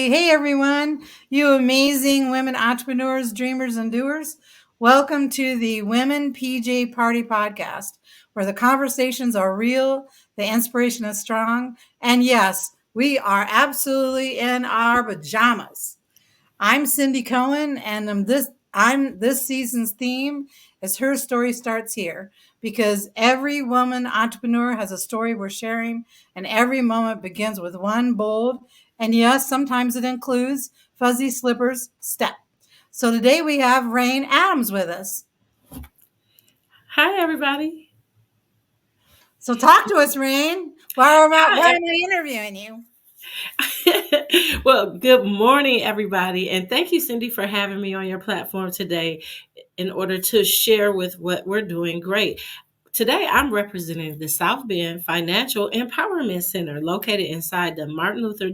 Hey everyone, you amazing women entrepreneurs, dreamers, and doers. Welcome to the Women PJ Party Podcast, where the conversations are real, the inspiration is strong, and yes, we are absolutely in our pajamas. I'm Cindy Cohen, and I'm this season's theme is Her Story Starts Here, because every woman entrepreneur has a story we're sharing, and every moment begins with one bold, and yes, sometimes it includes fuzzy slippers step. So today we have Rain Adams with us. Hi, everybody. So talk to us, Rain. Why Hi. am I interviewing you? Well, good morning, everybody. And thank you, Cindy, for having me on your platform today in order to share with what we're doing. Great. Today, I'm representing the South Bend Financial Empowerment Center located inside the Martin Luther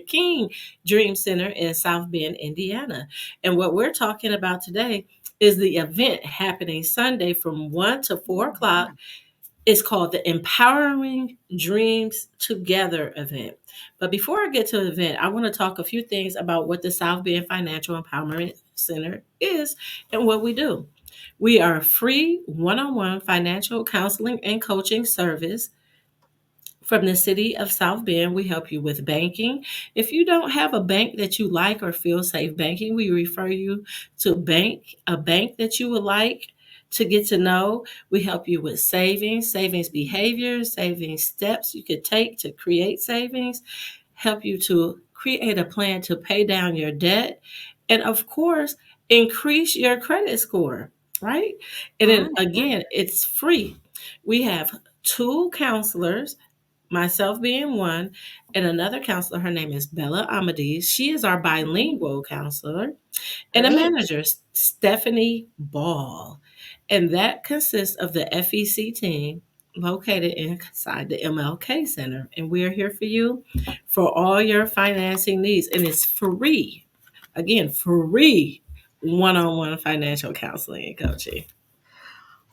King Dream Center in South Bend, Indiana. And what we're talking about today is the event happening Sunday from 1 to 4 o'clock. It's called the Empowering Dreams Together event. But before I get to the event, I want to talk a few things about what the South Bend Financial Empowerment Center is and what we do. We are a free one on one financial counseling and coaching service from the city of South Bend. We help you with banking. If you don't have a bank that you like or feel safe banking, we refer you to a bank that you would like to get to know. We help you with savings behaviors, savings steps you could take to create savings, help you to create a plan to pay down your debt, and of course, increase your credit score, right? And then again, it's free. We have two counselors, myself being one, and another counselor. Her name is Bella Amadis. She is our bilingual counselor, and a Great. manager, Stephanie Ball. And that consists of the FEC team located inside the MLK Center. And we are here for you for all your financing needs. And it's free. Again, free one on one financial counseling and coaching.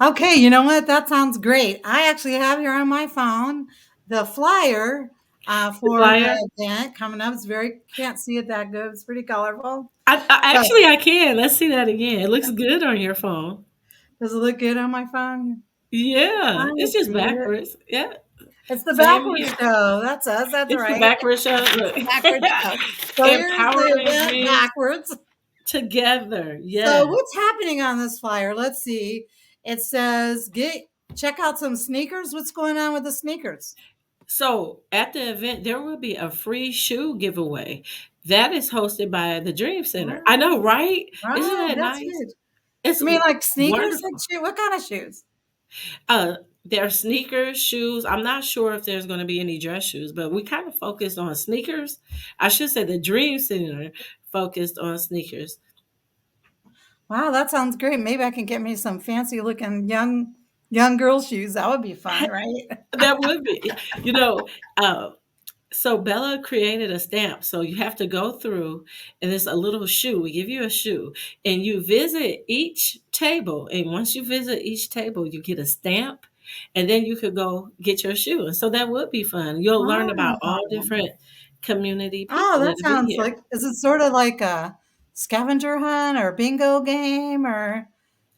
Okay, you know what? That sounds great. I actually have here on my phone the flyer The for flyer. the event coming up. It's very can't see it that good. It's pretty colorful. But I can. Let's see that again. It looks good on your phone. does it look good on my phone? Yeah, I it's just see it. backwards. Yeah, It's the same backwards here. show. That's us. That's It's the right. backwards show. It's Look. the backwards show. So here's the Empowering event dreams backwards. together. So Yes. what's happening on this flyer? Let's see. It says check out some sneakers. What's going on with the sneakers? So at the event, there will be a free shoe giveaway. That is hosted by the Dream Center. I know, Wow. right? Isn't Wow, that that's nice? good. It's I mean, like sneakers, like wonderful. what kind of shoes? There are sneakers, shoes. I'm not sure if there's going to be any dress shoes, but we kind of focused on sneakers. I should say the Dream Center focused on sneakers. Wow, that sounds great. Maybe I can get me some fancy looking young girl shoes. That would be fun, right? That would be, you know, uh, so Bella created a stamp. So you have to go through, and there's a little shoe. We give you a shoe, and you visit each table. And once you visit each table, you get a stamp, and then you could go get your shoe. And so that would be fun. You'll learn about all Oh, different community oh, people that that'll be sounds here. like, is it sort of like a scavenger hunt or bingo game or,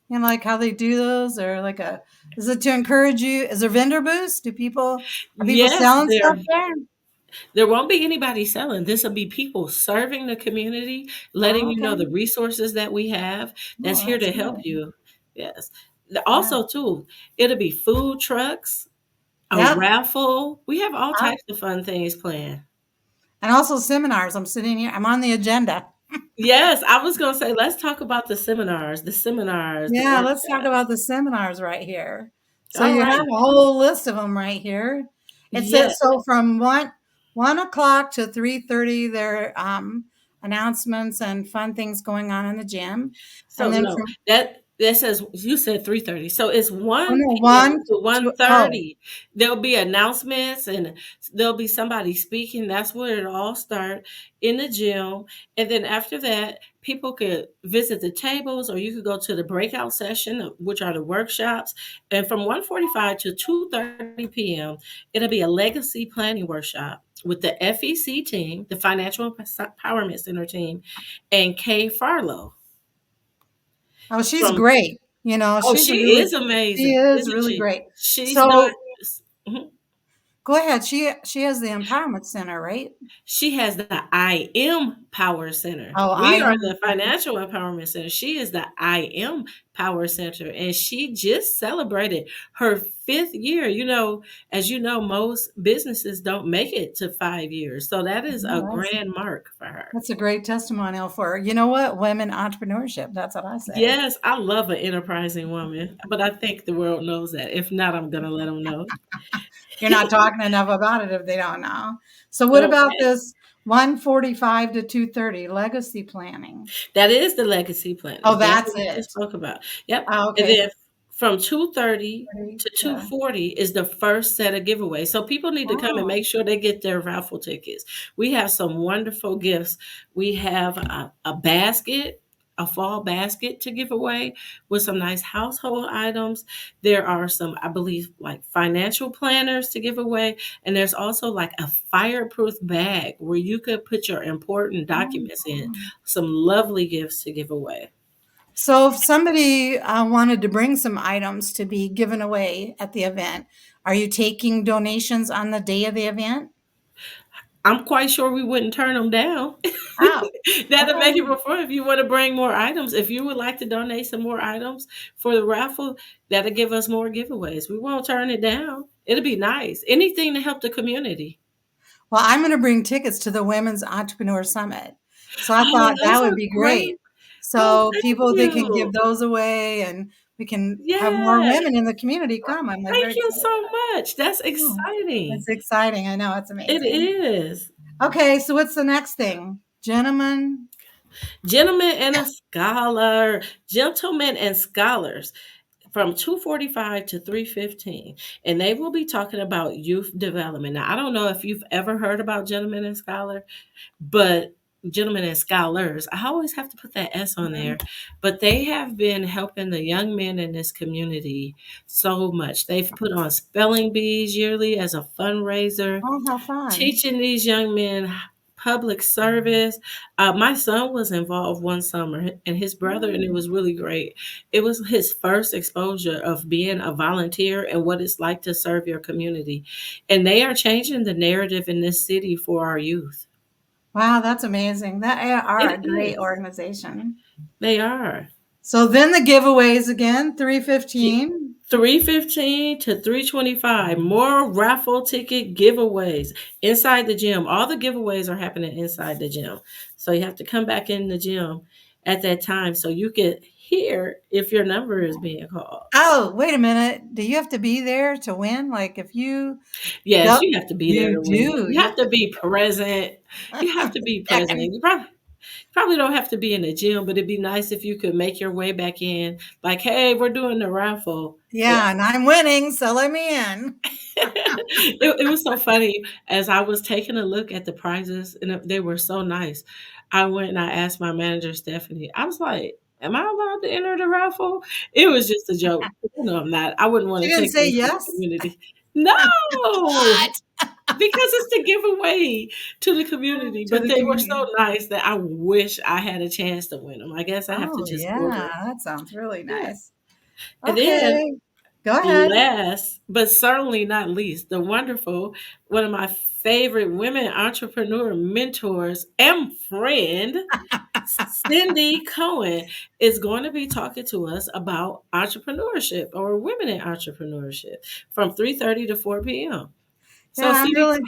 like how they do those or is it to encourage you? Is there vendor booths? Are people Yes, selling stuff there? there won't be anybody selling. This will be people serving the community, letting Oh, you know okay. the resources that we have that's Oh, here that's to help good. you. Yes. Yeah. Also, too, it'll be food trucks, a Yep. raffle. We have all types of fun things planned. And also seminars. I'm sitting here. I'm on the agenda. Yes, I was gonna say, let's talk about the seminars, the Yeah, let's talk workshops. about the seminars right here. So All you have right. a whole list of them right here. It Yes. says so from 1 o'clock to 3:30. There are announcements and fun things going on in the gym, So and then no, from that That says you said 3:30. So it's Oh 1 no, PM one, to two, oh, 1:30. There'll be announcements and there'll be somebody speaking. That's where it all start in the gym. And then after that, people could visit the tables or you could go to the breakout session, which are the workshops. And from 1:45 to 2:30 PM, it'll be a legacy planning workshop with the FEC team, the Financial Empowerment Center team, and Kay Farlow. oh, she's From great. You know, Oh, she is she amazing, is isn't really she? great. She's not So s Mhm. go ahead. She has the empowerment center, right? She has the I Am Power Center. Oh, I We are am. the Financial Empowerment Center. She is the I Am Power Center, and she just celebrated her 5th year. As you know, most businesses don't make it to 5 years, so that is a No, grand mark for her. that's a great testimonial for her. You know what? Women entrepreneurship. That's what I say. Yes, I love an enterprising woman, but I think the world knows that. If not, I'm gonna let them know. You're not talking enough about it if they don't know. So what about Okay. this 1:45 to 2:30 legacy planning? That is the legacy Oh, planning. That's that's what we just it. spoke about. Yep. Oh, And okay. then from 2:30 30 to to 2:40 is the first set of giveaways. So people need to come and oh, make sure they get their raffle tickets. We have some wonderful gifts. We have a basket, a fall basket to give away with some nice household items. There are some, I believe, like financial planners to give away. And there's also like a fireproof bag where you could put your important documents in. oh. Some lovely gifts to give away. So if somebody wanted to bring some items to be given away at the event, are you taking donations on the day of the event? I'm quite sure we wouldn't turn them down. Oh, That'll make it okay. before if you wanna bring more items. If you would like to donate some more items for the raffle, that'll give us more giveaways. We won't turn it down. It'll be nice. Anything to help the community. Well, I'm going to bring tickets to the Women's Entrepreneur Summit. So I Oh, thought that those would are be great. great. Oh, So thank people, they can give you. those away and we can have more Yes. women in the community come. I'm like very Thank you excited so much. That's about it. Oh, exciting. it's exciting. I know it's It amazing. is. Okay, so what's the next thing? Gentlemen. Gentleman and a scholar. Gentlemen and scholars from 2:45 to 3:15, and they will be talking about youth development. Now, I don't know if you've ever heard about Gentlemen and Scholar, but Gentlemen and Scholars, I always have to put that S on Mhm. there, but they have been helping the young men in this community so much. They've put on spelling bees yearly as a fundraiser, Oh, how fun. teaching these young men public service. My son was involved one summer and his brother, and it Oh. was really great. It was his first exposure of being a volunteer and what it's like to serve your community. And they are changing the narrative in this city for our youth. Wow, that's amazing. That are It a great is. organization. They are. So then the giveaways again, 3:15. 3:15 to 3:25, more raffle ticket giveaways inside the gym. All the giveaways are happening inside the gym. So you have to come back in the gym at that time so you can hear if your number is being called. Oh, wait a minute. Do you have to be there to win? Like if you Yes, Yep, you have to be there you to win. do. You You have have to to be present. You have to be present. and You probably don't have to be in the gym, but it'd be nice if you could make your way back in. Like, hey, we're doing the raffle. yeah, and I'm winning, so let me in. It was so funny as I was taking a look at the prizes, and they were so nice. I went and I asked my manager, Stephanie, I was like, "Am I allowed to enter the raffle?" It was just a joke. No, I'm not. I wouldn't She wanna didn't take say away from the yes? community. No! What? Because it's to give away to the community, To but the they were community. so nice that I wish I had a chance to win them. I guess I have to Oh, just yeah, order. that sounds really Yeah. nice. And then Okay, go ahead. last, but certainly not least, the wonderful, one of my favorite women entrepreneur mentors and friend, Cindy Cohen, is going to be talking to us about entrepreneurship or women in entrepreneurship from 3:30 to 4 p.m. Yeah, So, I'm Cindy, really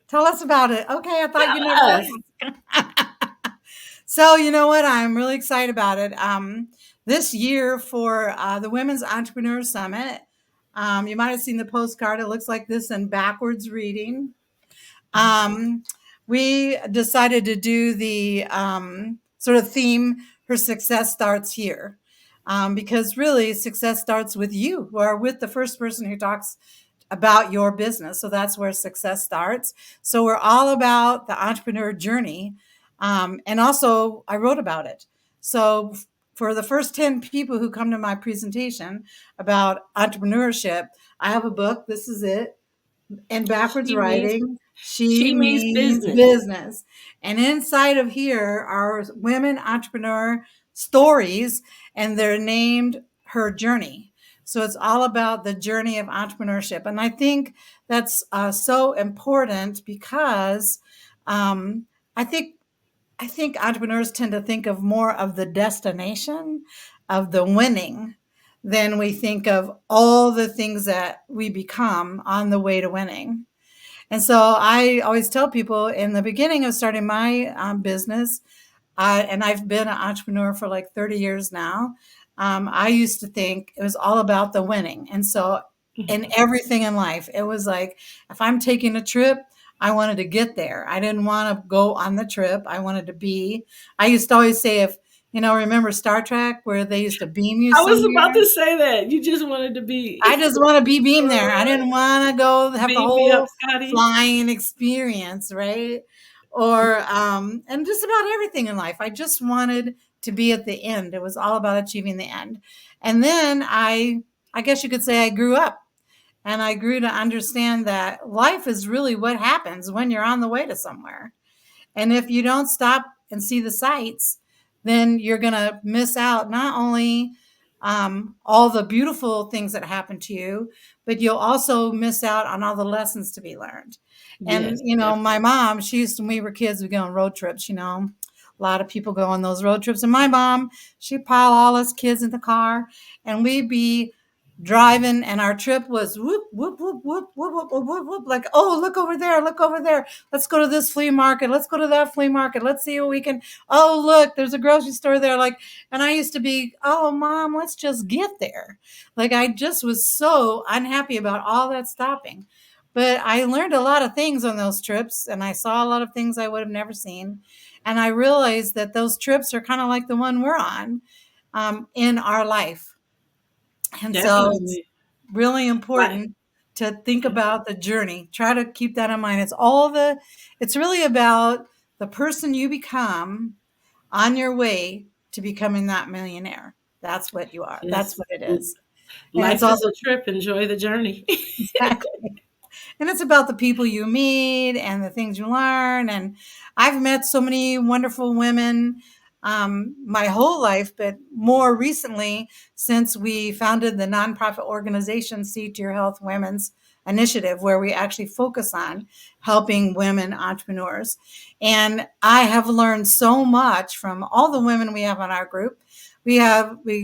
tell us about it. Okay, I thought you never tell us. asked. So you know what? I'm really excited about it. This year for the Women's Entrepreneur Summit, you might have seen the postcard. It looks like this in backwards reading. Um, we decided to do the sort of theme, her success starts here. because really success starts with you or with the first person who talks about your business. So that's where success starts. So we're all about the entrepreneur journey. And also, I wrote about it. So for the first 10 people who come to my presentation about entrepreneurship, I have a book. This is it in backwards She means writing. She she means means business. business. And inside of here are women entrepreneur stories, and they're named Her Journey. So it's all about the journey of entrepreneurship. And I think that's so important because um, I think I think entrepreneurs tend to think of more of the destination of the winning than we think of all the things that we become on the way to winning. And so I always tell people in the beginning of starting my business, and I've been an entrepreneur for like 30 years now. I used to think it was all about the winning. And so in everything in life, it was like, if I'm taking a trip, I wanted to get there. I didn't want to go on the trip. I wanted to be. I used to always say, if, remember Star Trek where they used to beam you I was about somewhere? to say that. You just wanted to be I just want to be beamed there. I didn't want to go have the beam me up, whole Scotty. flying experience, right? Or and just about everything in life. I just wanted to be at the end. It was all about achieving the end. And then I guess you could say I grew up and I grew to understand that life is really what happens when you're on the way to somewhere. And if you don't stop and see the sights, then you're going to miss out not only all the beautiful things that happen to you, but you'll also miss out on all the lessons to be learned. And, Yes, my definitely. mom, she used to, when we were kids, we go on road trips, a lot of people go on those road trips. And my mom, she'd pile all us kids in the car and we'd be driving and our trip was whoop, whoop, whoop, whoop, whoop, whoop, whoop, whoop, whoop, like, oh, look over there, look over there. Let's go to this flea market. Let's go to that flea market. Let's see what we can. Oh, look, there's a grocery store there. Like, and I used to be, oh, mom, let's just get there. Like, I just was so unhappy about all that stopping. But I learned a lot of things on those trips and I saw a lot of things I would have never seen. And I realized that those trips are kind of like the one we're on in our life. And so it's Definitely. really Like, important to think about the journey. Try to keep that in mind. It's really about the person you become on your way to becoming that millionaire. That's what you are. That's yes. what it is. And it's Life is also a trip. Enjoy the journey. exactly. And it's about the people you meet and the things you learn. And I've met so many wonderful women my whole life, but more recently, since we founded the nonprofit organization Seed to Your Health Women's Initiative, where we actually focus on helping women entrepreneurs. And I have learned so much from all the women we have on our group. We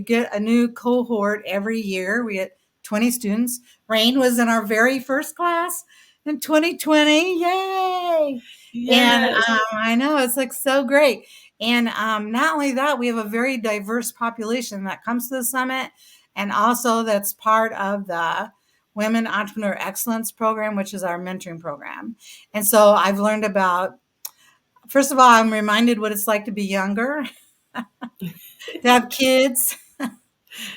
get a new cohort every year. We get 20 students. Rain was in our very first class in 2020. Yay! And Yes. I know it's like so great. And not only that, we have a very diverse population that comes to the summit, and also that's part of the Women Entrepreneur Excellence Program, which is our mentoring program. And so I've learned about, first of all, I'm reminded what it's like to be younger, to have kids,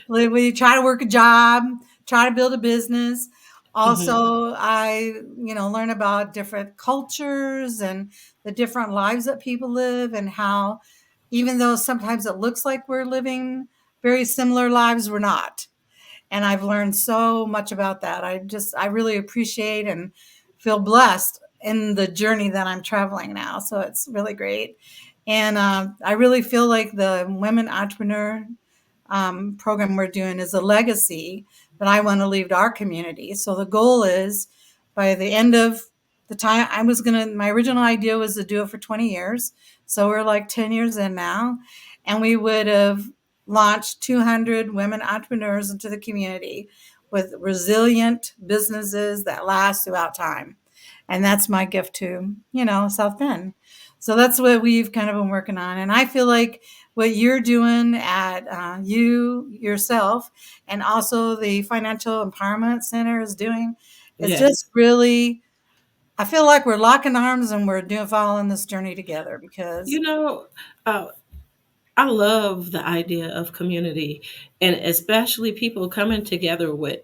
we try to work a job, try to build a business. Mhm. Also, I, learn about different cultures and the different lives that people live and how, even though sometimes it looks like we're living very similar lives, we're not. And I've learned so much about that. I really appreciate and feel blessed in the journey that I'm traveling now. So it's really great. And I really feel like the women entrepreneur program we're doing is a legacy that I want to leave to our community. So the goal is by the end of the time my original idea was to do it for 20 years. So we're like 10 years in now. And we would have launched 200 women entrepreneurs into the community with resilient businesses that last throughout time. And that's my gift to, South Bend. So that's what we've kind of been working on. And I feel like what you're doing at you yourself and also the Financial Empowerment Center is doing is Yes. just really, I feel like we're locking arms and we're doing following this journey together You because know, uh, I love the idea of community, and especially people coming together with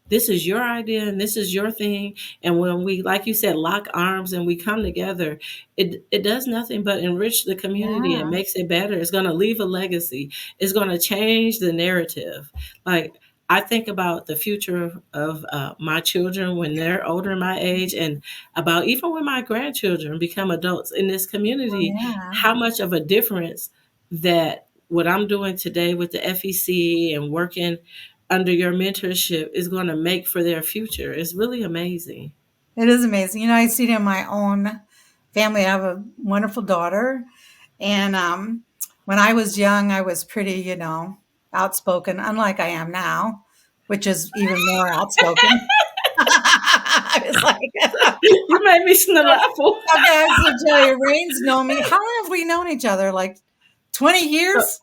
this is your idea and this is your thing. And when we, like you said, lock arms and we come together, it does nothing but enrich the community and Yeah, makes it better. It's going to leave a legacy. It's going to change the narrative. Like, I think about the future of my children when they're older, my age, and about even when my grandchildren become adults in this oh, community, yeah. how much of a difference that what I'm doing today with the FEC and working under your mentorship is going to make for their future. It's really amazing. It is amazing. I see it in my own family. I have a wonderful daughter, and when I was young, I was pretty, outspoken, unlike I am now, which is even more outspoken. I was like, You made me sniffle. okay, so Julia Rain's known me. How long have we known each other? Like 20 years?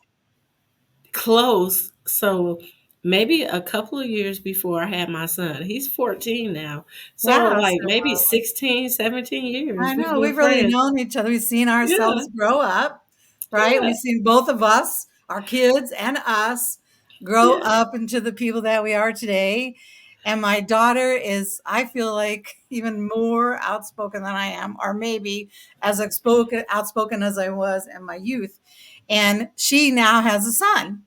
Close. So maybe a couple of years before I had my son. He's 14 now. So Yeah, like maybe so 16, 17 years I we've know been we've really friends. known each other. We've seen Yeah. ourselves grow up, right? Yeah. We've seen both of us, our kids and us, grow Yeah. up into the people that we are today. And my daughter is, I feel like, even more outspoken than I am, or maybe as outspoken as I was in my youth. And she now has a son.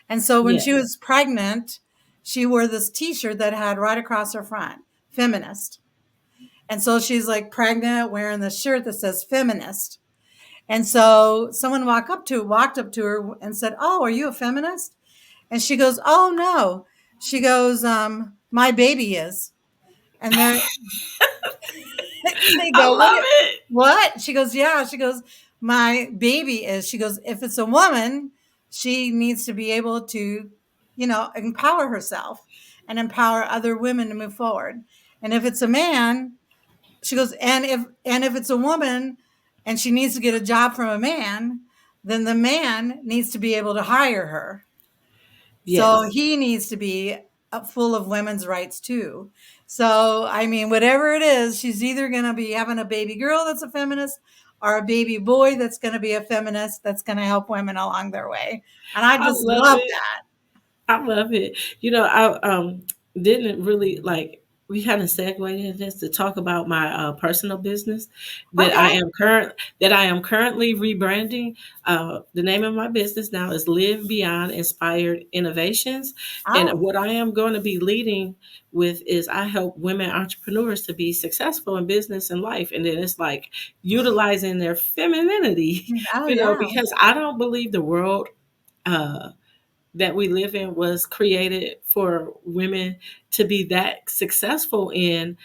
And so when Yeah. she was pregnant, she wore this T-shirt that had right across her front, feminist. And so she's like pregnant wearing this shirt that says feminist. And so someone walked up to her and said, "Oh, are you a feminist?" And she goes, "Oh no." She goes, "My baby is." And they I go, love it. what? She goes, "Yeah." She goes, "My baby is." She goes, "If it's a woman, she needs to be able to, empower herself and empower other women to move forward. And if it's a man," she goes, "And if it's a woman and she needs to get a job from a man, then the man needs to be able to hire her. So Yes. he needs to be full of women's rights too." So, I mean, whatever it is, she's either going to be having a baby girl that's a feminist or a baby boy that's going to be a feminist that's going to help women along their way. And I I just love love it. I love it. I didn't really like we kind of segued into this to talk about my personal business that. that I Okay. am currently rebranding. The name of my business now is Live Beyond Inspired Innovations, and Oh, what I am going to be leading with is I help women entrepreneurs to be successful in business and life, and then it's like utilizing their femininity, oh yeah. because I don't believe the world. Uh, that we live in was created for women to be that successful in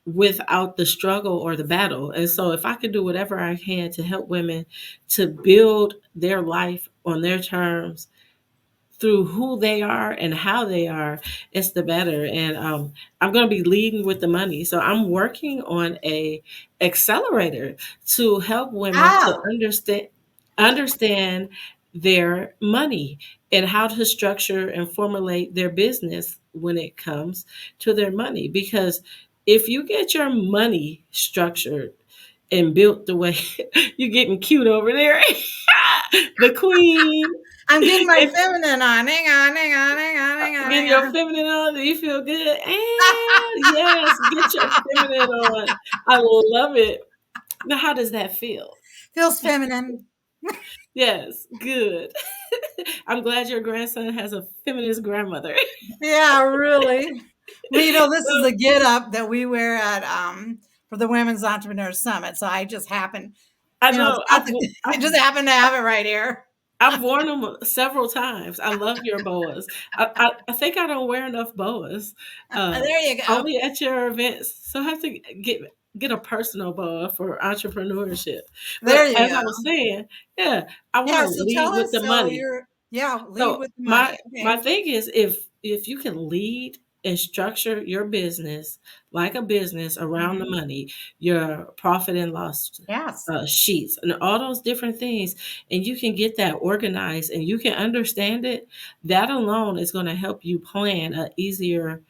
without the struggle or the battle. And so if I could do whatever I can to help women to build their life on their terms through who they are and how they are, it's the better. And I'm going to be leading with the money. So I'm working on a accelerator to help women to Oh, understand their money and how to structure and formulate their business when it comes to their money. Because if you get your money structured and built the way you're getting cute over there, the queen. I'm getting my If feminine on. Hang on, hang on, hang on, hang on, Get hang your on. feminine on. Do you feel good? And yes, get your feminine on. I love it. Now, how does that feel? Feels feminine. Yes, good. I'm glad your grandson has a feminist grandmother. Yeah, really. Well, this is So a get up that we wear at for the Women's Entrepreneur Summit. So I just happen, I it's know not I just happen to have it right here. I've worn them several times. I love your boas. I think I don't wear enough boas. Uh, There you go. Only at your events, so I have to get a personal boa for entrepreneurship. There But you as I go. was saying, yeah, I want Yeah, to so lead tell with us. the So money. you're, yeah, lead So with the my money. my Okay. thing is if you can lead and structure your business like a business around the Mhm. money, your profit and loss Yes. sheets and all those different things, and you can get that organized and you can understand it, that alone is going to help you plan a easier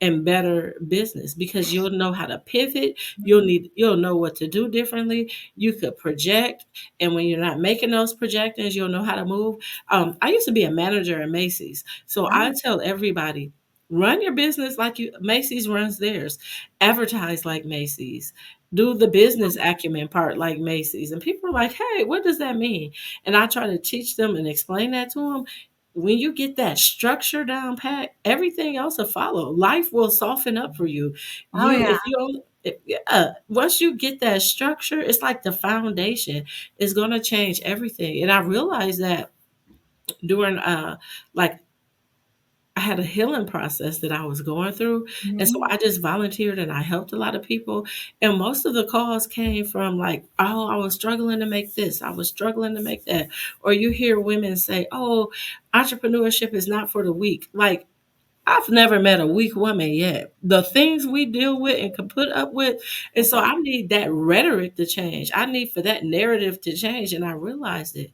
and better business because you'll know how to pivot. Mhm. You'll know what to do differently. You could project, and when you're not making those projections, you'll know how to move. I used to be a manager at Macy's, so I Oh, tell everybody, run your business like you Macy's runs theirs. Advertise like Macy's. Do the business acumen part like Macy's. And people are like, hey, what does that mean? And I try to teach them and explain that to them. When you get that structure down pat, everything else will follow. Life will soften up for you. oh You yeah. if you don't once you get that structure, it's like the foundation is gonna change everything. And I realized that during like I had a healing process that I was going through. And so Mhm. I just volunteered and I helped a lot of people. And most of the calls came from like, oh, I was struggling to make this. I was struggling to make that. Or you hear women say, oh, entrepreneurship is not for the weak. Like, I've never met a weak woman yet. The things we deal with and can put up with. And so I need that rhetoric to change. I need for that narrative to change. And I realized it.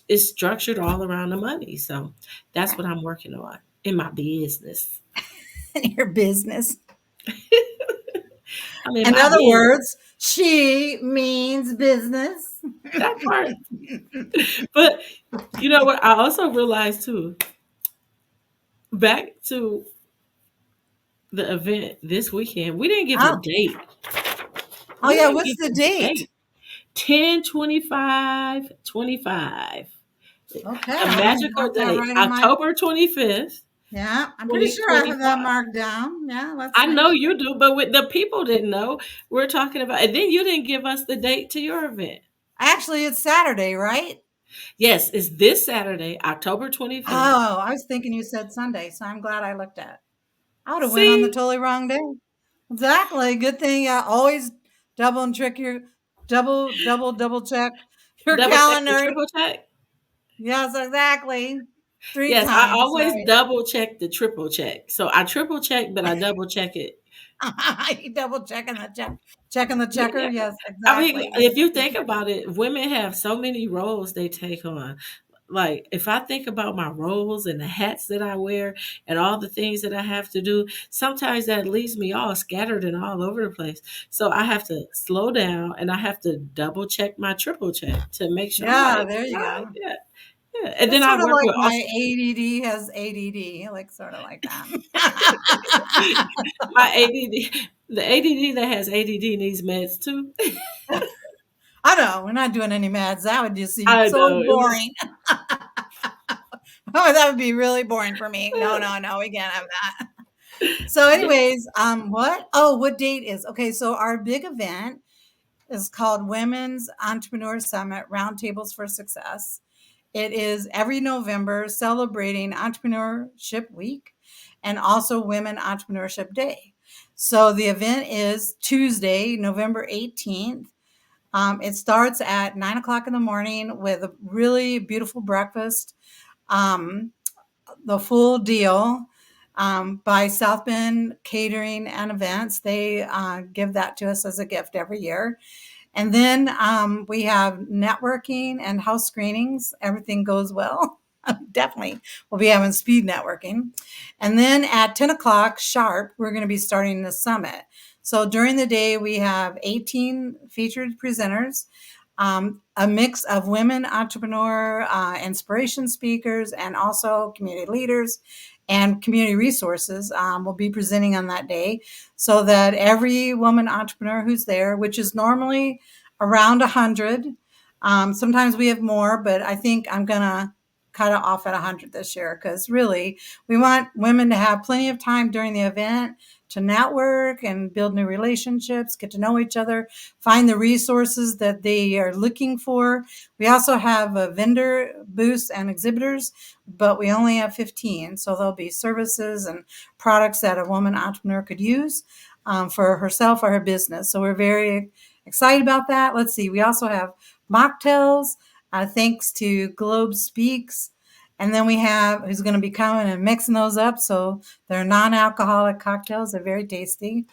It's structured all around the money. So that's what I'm working on in my business. Your business. I'm in In my other business. words, she means business. That part. But you know what? I also realized too, back to the event this weekend, we didn't give a Oh, date. oh We yeah. didn't What's give the a date? date. 10/25/25. Okay, A I'm gonna magical mark that day. right in my. October 25th, Yeah, I'm pretty sure I have that 2025. marked down. Yeah, let's I know make you sure. do, but with the people didn't know. We're talking about, and then you didn't give us the date to your event. Actually, it's Saturday, right? Yes, it's this Saturday, October 25th. Oh, I was thinking you said Sunday, so I'm glad I looked at it. I would have went on the See, totally wrong day. Exactly. Good thing. Always double and trick your double check your double check and calendar. triple check. Yes, exactly. Three Yes, I times, always right? double check the triple check. So I triple check, but I double check it. You double checking the checker. Yeah. Yes, I mean, exactly. if you think about it, women have so many roles they take on. Like, if I think about my roles and the hats that I wear and all the things that I have to do, sometimes that leaves me all scattered and all over the place. So I have to slow down and I have to double check my triple check to make sure I'm Yeah, like, there you "Ah, go. yeah, yeah." And then It's I sort of work like with my also ADD has ADD, like sort of like that. my ADD. The ADD that has ADD needs meds too. I know we're not doing any mads. That would just seem I so know it was. boring. Oh, that would be really boring for me. No, no, no, we can't have that. So, Yeah. anyways, what? Oh, what date is? Okay, so our big event is called Women's Entrepreneur Summit Roundtables for Success. It is every November celebrating Entrepreneurship Week and also Women Entrepreneurship Day. So the event is Tuesday, November 18th. It starts at 9 o'clock in the morning with a really beautiful breakfast. Um, the full deal by South Bend Catering and Events. They give that to us as a gift every year. And then we have networking and house screenings. Everything goes well. Definitely, we'll be having speed networking. And then at 10 o'clock sharp, we're going to be starting the summit. So during the day, we have 18 featured presenters, a mix of women entrepreneur, inspiration speakers, and also community leaders and community resources will be presenting on that day so that every woman entrepreneur who's there, which is normally around 100, sometimes we have more, but I think I'm going to cut it off at 100 this year because really we want women to have plenty of time during the event to network and build new relationships, get to know each other, find the resources that they are looking for. We also have vendor booths and exhibitors, but we only have 15. So there'll be services and products that a woman entrepreneur could use for herself or her business. So we're very excited about that. Let's see. We also have mocktails, thanks to Globe Speaks. And then we have who's going to be coming and mixing those up. So they're non-alcoholic cocktails. They're very tasty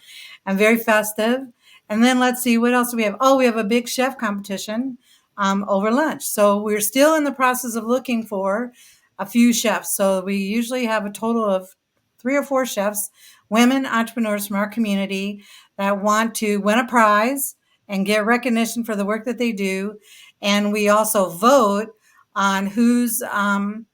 and very festive. And then let's see, what else do we have? Oh, we have a big chef competition over lunch. So we're still in the process of looking for a few chefs. So we usually have a total of 3 or 4 chefs. women entrepreneurs from our community that want to win a prize and get recognition for the work that they do. And we also vote on whose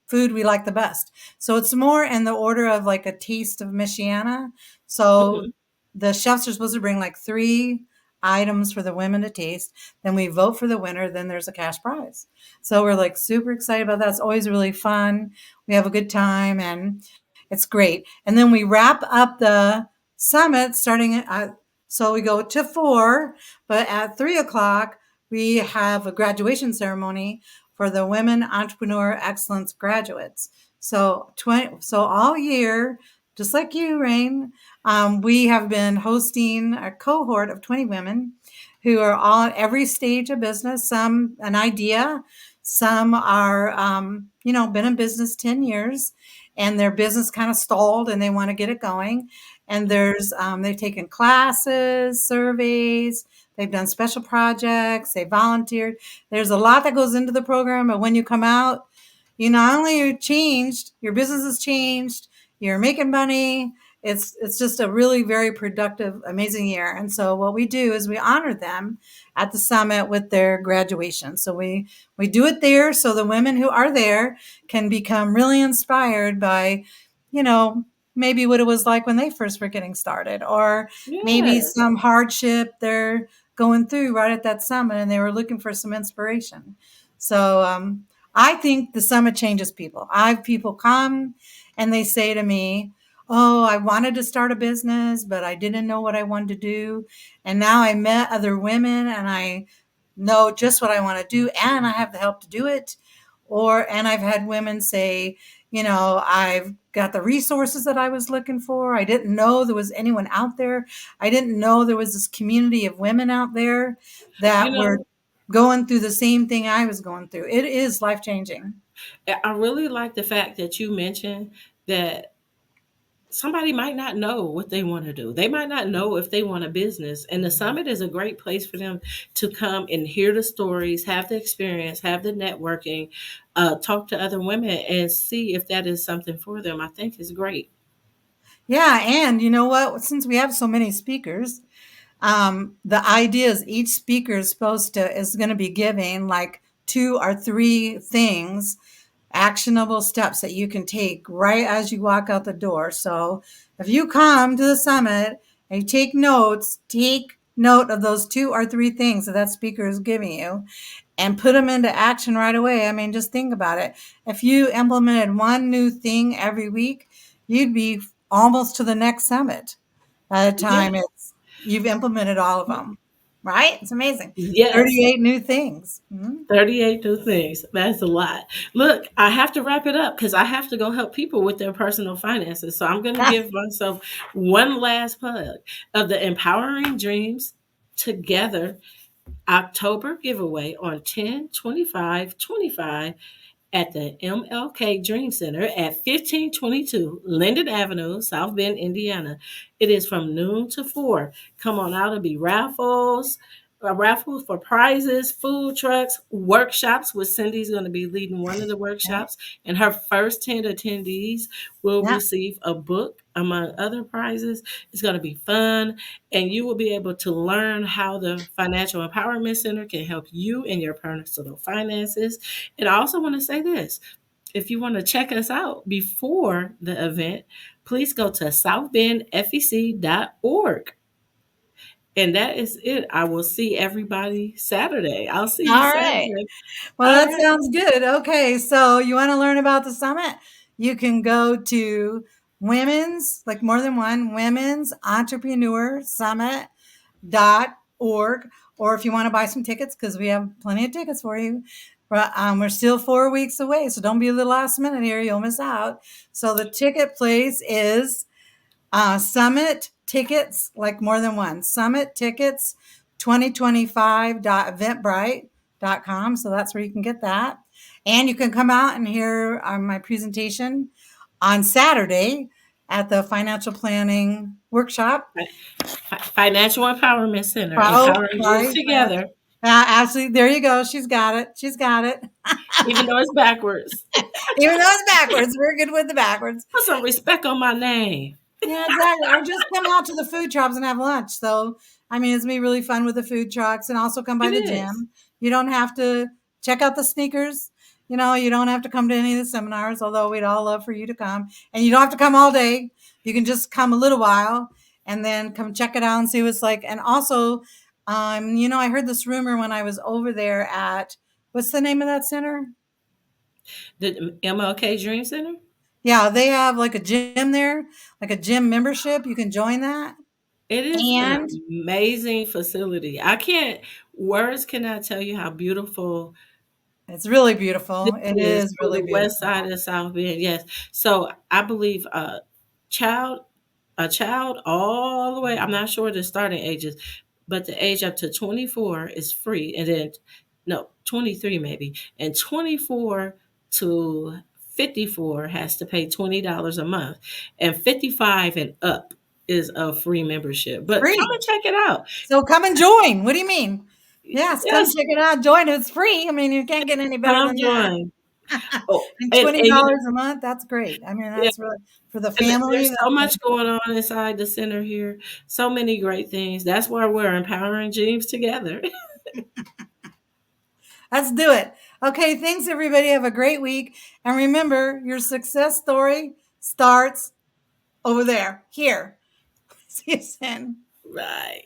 food we like the best. So it's more in the order of like a taste of Michiana. So Mhm. the chefs are supposed to bring like 3 items for the women to taste. Then we vote for the winner. Then there's a cash prize. So we're like super excited about that. It's always really fun. We have a good time and it's great. And then we wrap up the summit starting at, so we go to 4, but at 3 o'clock, we have a graduation ceremony for the Women Entrepreneur Excellence graduates. So all year, just like you, Rain, we have been hosting a cohort of 20 women who are all at every stage of business, some an idea, some are, been in business 10 years and their business kind of stalled and they want to get it going. And they've taken classes, surveys, they've done special projects, they volunteered. There's a lot that goes into the program, but when you come out, you not only are changed, your business has changed, you're making money. It's just a really very productive, amazing year. And so what we do is we honor them at the summit with their graduation. So we do it there so the women who are there can become really inspired by, you know, maybe what it was like when they first were getting started, or maybe Yes. some hardship they're going through right at that summit and they were looking for some inspiration. So I think the summit changes people. I have people come and they say to me, "Oh, I wanted to start a business, but I didn't know what I wanted to do. And now I met other women and I know just what I want to do and I have the help to do it." And I've had women say, I've got the resources that I was looking for. I didn't know there was anyone out there. I didn't know there was this community of women out there You that were know, going through the same thing I was going through. It is life changing. I really like the fact that you mentioned that somebody might not know what they want to do. They might not know if they want a business. And the summit is a great place for them to come and hear the stories, have the experience, have the networking, talk to other women and see if that is something for them. I think is great. Yeah. And you know what? Since we have so many speakers, the idea is each speaker is going to be giving like 2 or 3 things, actionable steps that you can take right as you walk out the door. So if you come to the summit and you take note of those 2 or 3 things that speaker is giving you and put them into action right away. I mean, just think about it. If you implemented one new thing every week, you'd be almost to the next summit by the Yeah. time you've implemented all of them. Right? It's amazing. Yes. 38 new things. Mhm. 38 new things. That's a lot. Look, I have to wrap it up because I have to go help people with their personal finances. So I'm going to give myself one last plug of the Empowering Dreams Together October giveaway on 10/25/25 at the MLK Dream Center at 1522 Linden Avenue, South Bend, Indiana. It is from noon to 4. Come on out. It'll be raffles, raffles for prizes, food trucks, workshops, which Cindy's going to be leading one of the Okay. workshops. And her first 10 attendees will Yeah. receive a book among other prizes. It's going to be fun, and you will be able to learn how the Financial Empowerment Center can help you in your personal finances. And I also want to say this: if you want to check us out before the event, please go to southbendfec.org. And that is it. I will see everybody Saturday. I'll see you All right. Saturday. Well, All that right. sounds good. Okay, so you want to learn about the summit? You can go to like more than one, women's entrepreneur summit.org. Or if you want to buy some tickets, because we have plenty of tickets for you. But we're still 4 weeks away, so don't be the last minute here. You'll miss out. So the ticket place is Summit tickets, like more than one. Summit tickets 2025.eventbrite.com. So that's where you can get that. And you can come out and hear my presentation on Saturday at the financial planning workshop. Financial Empowerment Center, Oh, empowering dreams sorry. together, Absolutely. There you go. She's got it. She's got it. even though it's backwards. Even though it's backwards, we're good with the backwards. Put some respect on my name. Yeah, exactly. Or just come out to the food trucks and have lunch. So, I mean, it's gonna be really fun with the food trucks, and also come by It the is. gym. You don't have to check out the sneakers. You know, you don't have to come to any of the seminars, although we'd all love for you to come. And you don't have to come all day. You can just come a little while and then come check it out and see what it's like. And also, I heard this rumor when I was over there at what's the name of that center? The MLK Dream Center. Yeah, they have like a gym there, like a gym membership. You can join that. It is an And amazing facility. I can't words cannot tell you how beautiful it's really this beautiful. It is is for really the west beautiful. side of South Bend. Yes. So I believe child a child all the way, I'm not sure the starting ages, but the age up to 24 is free. And then, no, 23 maybe. And 24 to 54 has to pay $20 a month. And 55 and up is a free membership. But come Free. and check it out. So come and join. What do you mean? Yes, come Yes, check it out. Join. It's free. I mean, you can't get any better come than that. join. Oh, And and, $20 and you a month, that's great. I mean, yeah, that's really for the and family. there's so That's much going on inside the center here. So many great things. That's why we're empowering dreams together. let's do it. Okay, thanks everybody. Have a great week. And remember, your success story starts over there. Here. See you soon. Right.